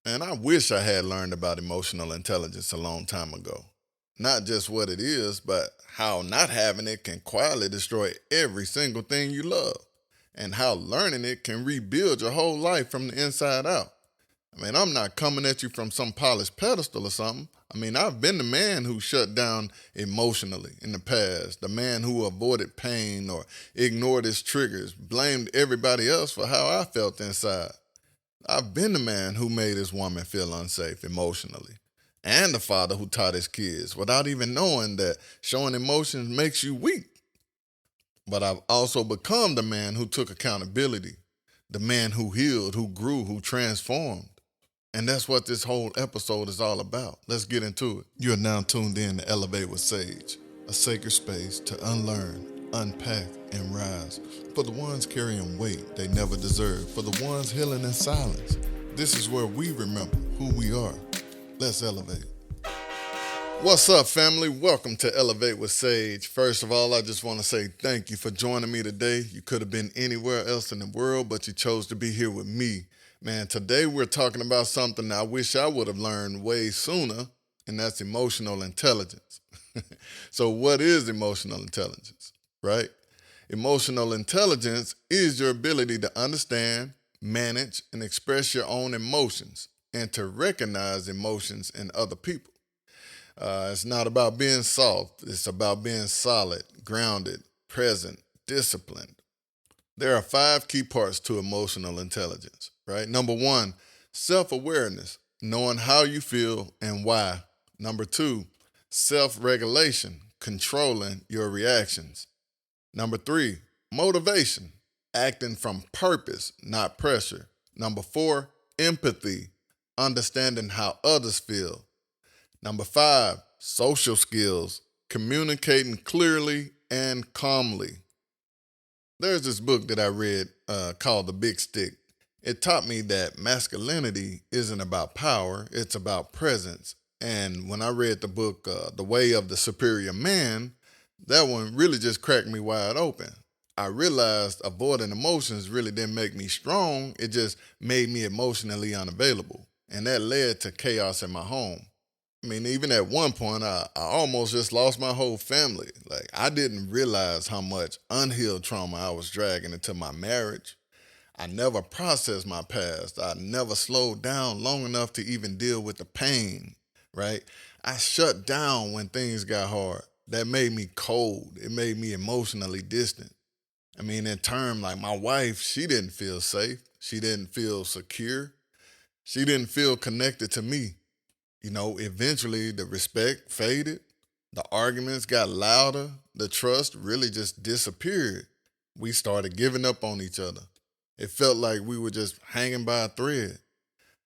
And I wish I had learned about emotional intelligence a long time ago. Not just what it is, but how not having it can quietly destroy every single thing you love, and how learning it can rebuild your whole life from the inside out. I mean, I'm not coming at you from some polished pedestal or something. I mean, I've been the man who shut down emotionally in the past, the man who avoided pain or ignored his triggers, blamed everybody else for how I felt inside. I've been the man who made his woman feel unsafe emotionally, and the father who taught his kids without even knowing that showing emotions makes you weak. But I've also become the man who took accountability, the man who healed, who grew, who transformed. And that's what this whole episode is all about. Let's get into it. You are now tuned in to Elevate with Sage, a sacred space to unlearn, unpack, and rise. For the ones carrying weight they never deserved, for the ones healing in silence. This is where we remember who we are. Let's elevate. What's up, family? Welcome to Elevate with Sage. First of all, I just want to say thank you for joining me today. You could have been anywhere else in the world, but you chose to be here with me. Man, today we're talking about something I wish I would have learned way sooner, and that's emotional intelligence. So, what is emotional intelligence, right? Emotional intelligence is your ability to understand, manage, and express your own emotions and to recognize emotions in other people. It's not about being soft, it's about being solid, grounded, present, disciplined. There are five key parts to emotional intelligence, right? Number one, self awareness, knowing how you feel and why. Number two, self regulation, controlling your reactions. Number three, motivation, acting from purpose, not pressure. Number four, empathy, understanding how others feel. Number five, social skills, communicating clearly and calmly. There's this book that I read called The Big Stick. It taught me that masculinity isn't about power, it's about presence. And when I read the book, The Way of the Superior Man, that one really just cracked me wide open. I realized avoiding emotions really didn't make me strong, it just made me emotionally unavailable. And that led to chaos in my home. I mean, even at one point, I almost just lost my whole family. Like, I didn't realize how much unhealed trauma I was dragging into my marriage. I never processed my past. I never slowed down long enough to even deal with the pain, right? I shut down when things got hard. That made me cold. It made me emotionally distant. I mean, in turn, like my wife, she didn't feel safe. She didn't feel secure. She didn't feel connected to me. Eventually the respect faded, the arguments got louder, the trust really just disappeared. We started giving up on each other. It felt like we were just hanging by a thread.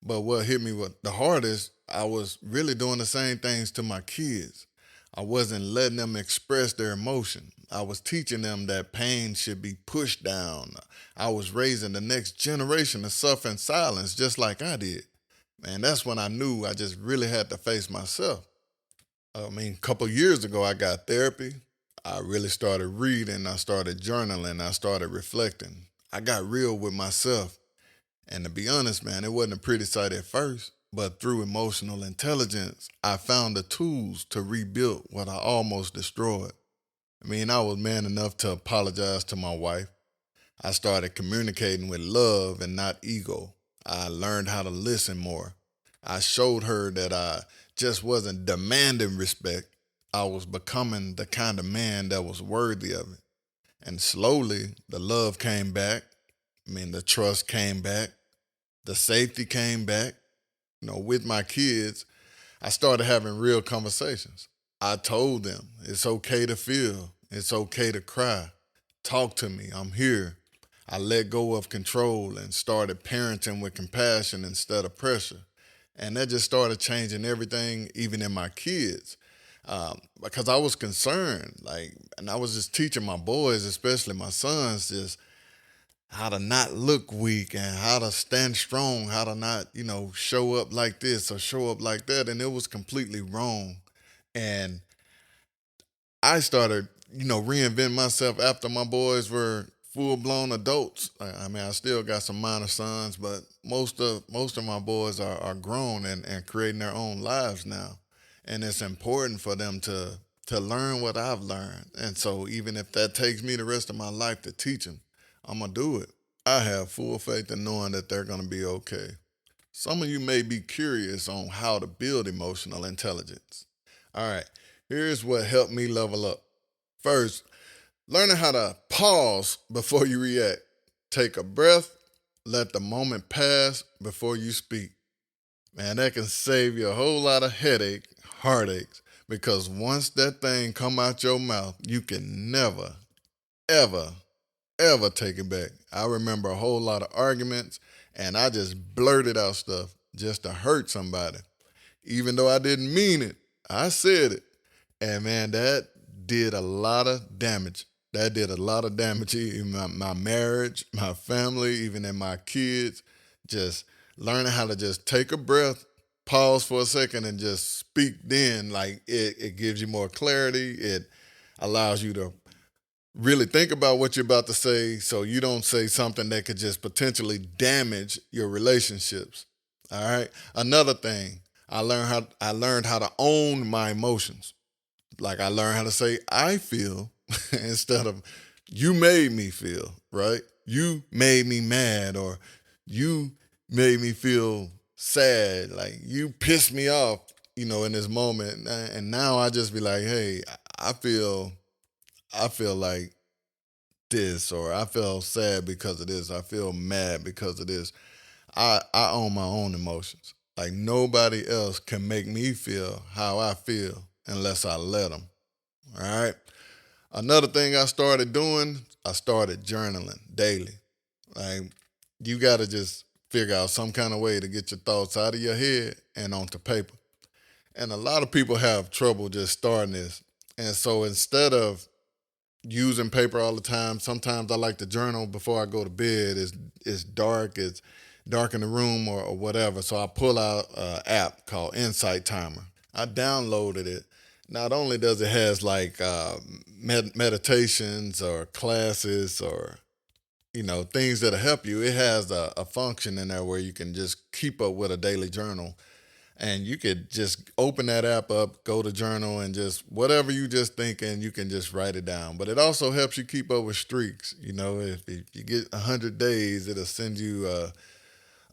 But what hit me with the hardest, I was really doing the same things to my kids. I wasn't letting them express their emotion. I was teaching them that pain should be pushed down. I was raising the next generation to suffer in silence just like I did. Man, that's when I knew I just really had to face myself. I mean, a couple years ago, I got therapy. I really started reading. I started journaling. I started reflecting. I got real with myself. And to be honest, man, it wasn't a pretty sight at first. But through emotional intelligence, I found the tools to rebuild what I almost destroyed. I mean, I was man enough to apologize to my wife. I started communicating with love and not ego. I learned how to listen more. I showed her that I just wasn't demanding respect. I was becoming the kind of man that was worthy of it. And slowly, the love came back. I mean, the trust came back. The safety came back. With my kids, I started having real conversations. I told them it's okay to feel, it's okay to cry. Talk to me, I'm here. I let go of control and started parenting with compassion instead of pressure. And that just started changing everything, even in my kids. Because I was concerned, and I was just teaching my boys, especially my sons, just how to not look weak and how to stand strong, how to not, show up like this or show up like that. And it was completely wrong. And I started, reinventing myself after my boys full blown adults. I mean, I still got some minor sons, but most of my boys are grown and creating their own lives now. And it's important for them to learn what I've learned. And so even if that takes me the rest of my life to teach them, I'm gonna do it. I have full faith in knowing that they're gonna be okay. Some of you may be curious on how to build emotional intelligence. All right, here's what helped me level up. First, learning how to pause before you react. Take a breath, let the moment pass before you speak. Man, that can save you a whole lot of heartaches, because once that thing come out your mouth, you can never, ever, ever take it back. I remember a whole lot of arguments, and I just blurted out stuff just to hurt somebody. Even though I didn't mean it, I said it. And man, that did a lot of damage. That did a lot of damage in my marriage, my family, even in my kids. Just learning how to just take a breath, pause for a second, and just speak then. Like it gives you more clarity. It allows you to really think about what you're about to say so you don't say something that could just potentially damage your relationships. All right. Another thing, I learned how to own my emotions. Like I learned how to say I feel instead of you made me feel, right? You made me mad, or you made me feel sad, like you pissed me off, in this moment. And now I just be like, hey, I feel like this, or I feel sad because of this. I feel mad because of this. I own my own emotions. Like nobody else can make me feel how I feel unless I let them. All right. Another thing I started doing, I started journaling daily. Like you got to just figure out some kind of way to get your thoughts out of your head and onto paper. And a lot of people have trouble just starting this. And so instead of using paper all the time, sometimes I like to journal before I go to bed. It's dark, it's dark in the room, or whatever. So I pull out an app called Insight Timer. I downloaded it. Not only does it has like meditations or classes or things that'll help you, it has a function in there where you can just keep up with a daily journal, and you could just open that app up, go to journal, and just whatever you just thinking, you can just write it down. But it also helps you keep up with streaks. If you get 100 days, it'll send you a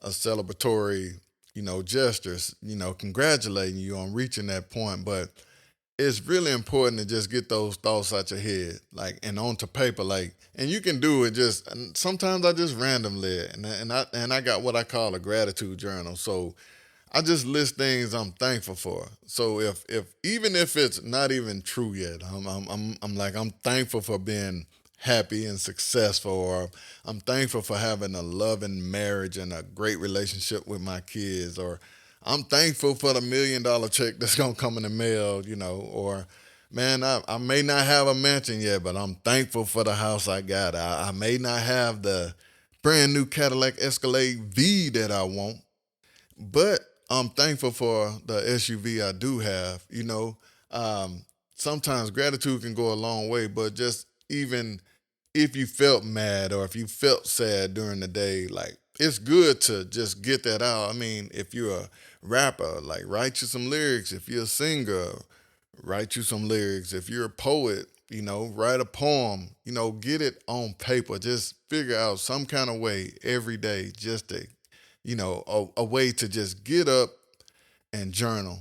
celebratory, gestures, congratulating you on reaching that point. But it's really important to just get those thoughts out your head, like, and onto paper, like, and you can do it just. And sometimes I just randomly, and I got what I call a gratitude journal. So I just list things I'm thankful for. So if even if it's not even true yet, I'm like, I'm thankful for being happy and successful, or I'm thankful for having a loving marriage and a great relationship with my kids, or I'm thankful for the $1 million check that's gonna come in the mail, or man, I may not have a mansion yet, but I'm thankful for the house I got. I may not have the brand new Cadillac Escalade V that I want, but I'm thankful for the SUV I do have. Sometimes gratitude can go a long way, but just even if you felt mad or if you felt sad during the day, like it's good to just get that out. I mean, if you're a rapper, like write you some lyrics. If you're a singer, write you some lyrics. If you're a poet, write a poem, get it on paper. Just figure out some kind of way every day just to a way to just get up and journal.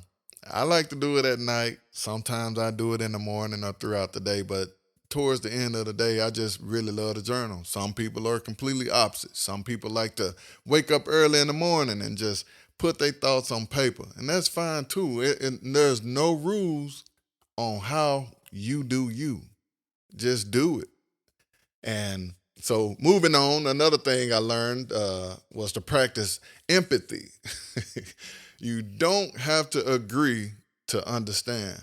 I like to do it at night. Sometimes I do it in the morning or throughout the day, but towards the end of the day, I just really love to journal. Some people are completely opposite. Some people like to wake up early in the morning and just put their thoughts on paper, and that's fine too. There's no rules on how you do you. Just do it. And so, moving on, another thing I learned was to practice empathy. You don't have to agree to understand,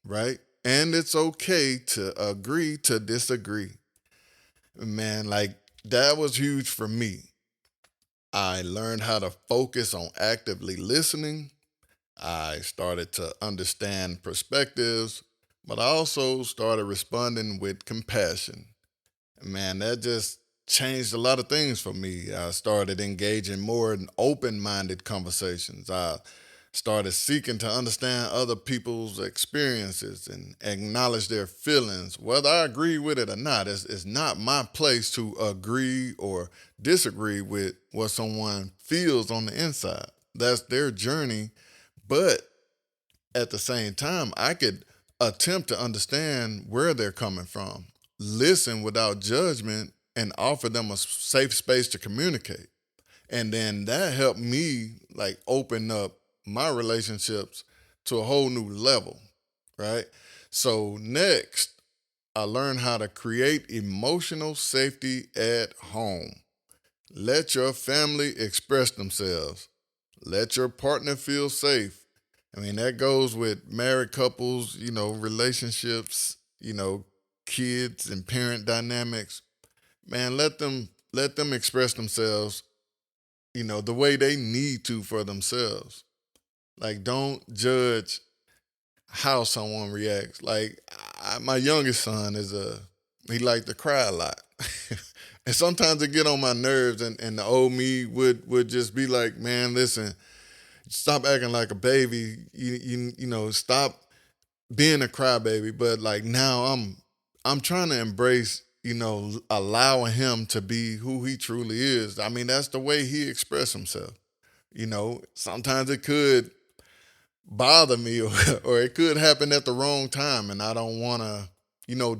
right? And it's okay to agree to disagree. Man, like that was huge for me. I learned how to focus on actively listening. I started to understand perspectives, but I also started responding with compassion. Man, that just changed a lot of things for me. I started engaging more in open minded conversations. I started seeking to understand other people's experiences and acknowledge their feelings, whether I agree with it or not. It's not my place to agree or disagree with what someone feels on the inside. That's their journey. But at the same time, I could attempt to understand where they're coming from, listen without judgment, and offer them a safe space to communicate. And then that helped me like open up my relationships to a whole new level, right? So, next, I learned how to create emotional safety at home. Let your family express themselves. Let your partner feel safe. I mean, that goes with married couples, relationships, kids and parent dynamics. Man, let them express themselves, the way they need to for themselves. Like, don't judge how someone reacts. Like, my youngest son he liked to cry a lot. And sometimes it get on my nerves, and the old me would just be like, man, listen, stop acting like a baby. Stop being a crybaby. But like now I'm trying to embrace, allowing him to be who he truly is. I mean, that's the way he expressed himself. Sometimes it could bother me, or it could happen at the wrong time, and I don't want to,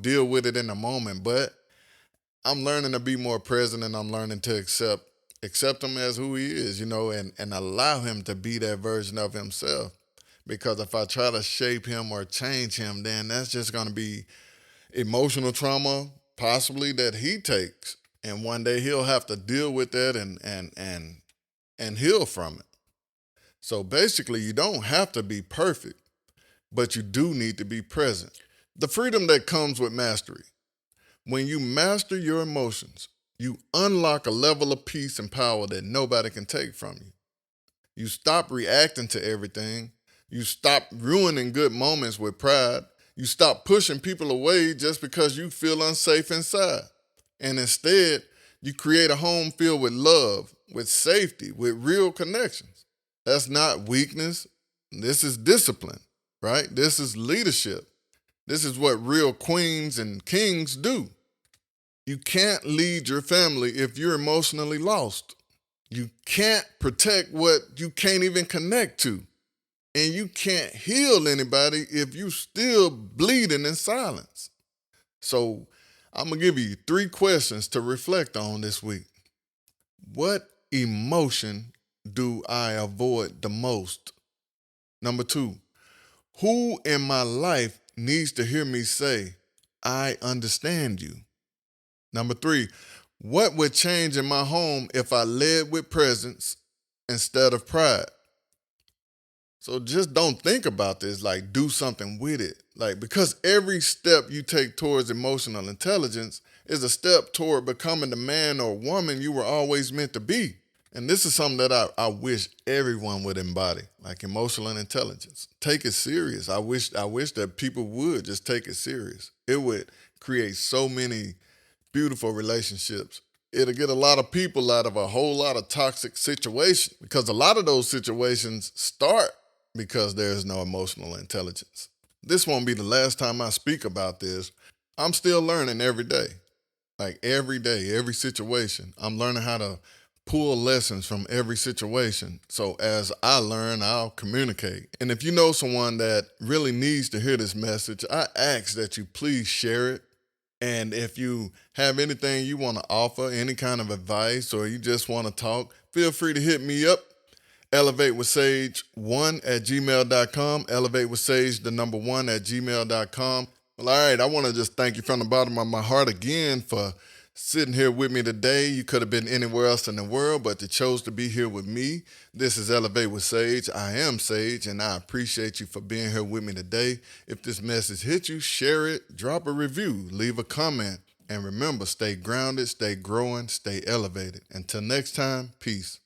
deal with it in the moment. But I'm learning to be more present, and I'm learning to accept him as who he is, and allow him to be that version of himself. Because if I try to shape him or change him, then that's just going to be emotional trauma, possibly, that he takes, and one day he'll have to deal with that and heal from it. So basically, you don't have to be perfect, but you do need to be present. The freedom that comes with mastery. When you master your emotions, you unlock a level of peace and power that nobody can take from you. You stop reacting to everything. You stop ruining good moments with pride. You stop pushing people away just because you feel unsafe inside. And instead, you create a home filled with love, with safety, with real connections. That's not weakness. This is discipline, right? This is leadership. This is what real queens and kings do. You can't lead your family if you're emotionally lost. You can't protect what you can't even connect to. And you can't heal anybody if you still bleeding in silence. So I'm going to give you 3 questions to reflect on this week. What emotion do I avoid the most? Number 2, who in my life needs to hear me say, I understand you? Number 3, what would change in my home if I led with presence instead of pride? So just don't think about this, like do something with it. Like, because every step you take towards emotional intelligence is a step toward becoming the man or woman you were always meant to be. And this is something that I wish everyone would embody, like emotional intelligence. Take it serious. I wish that people would just take it serious. It would create so many beautiful relationships. It'll get a lot of people out of a whole lot of toxic situations, because a lot of those situations start because there's no emotional intelligence. This won't be the last time I speak about this. I'm still learning every day. Like every day, every situation. I'm learning how to pull lessons from every situation. So as I learn, I'll communicate. And if you know someone that really needs to hear this message, I ask that you please share it. And if you have anything you want to offer, any kind of advice, or you just want to talk, feel free to hit me up. ElevateWithSage1@gmail.com. Elevate with Sage, the number 1 at gmail.com. Well, all right, I want to just thank you from the bottom of my heart again for sitting here with me today. You could have been anywhere else in the world, but you chose to be here with me. This is Elevate with Sage. I am Sage, and I appreciate you for being here with me today. If this message hit you, share it, drop a review, leave a comment, and remember, stay grounded, stay growing, stay elevated. Until next time, peace.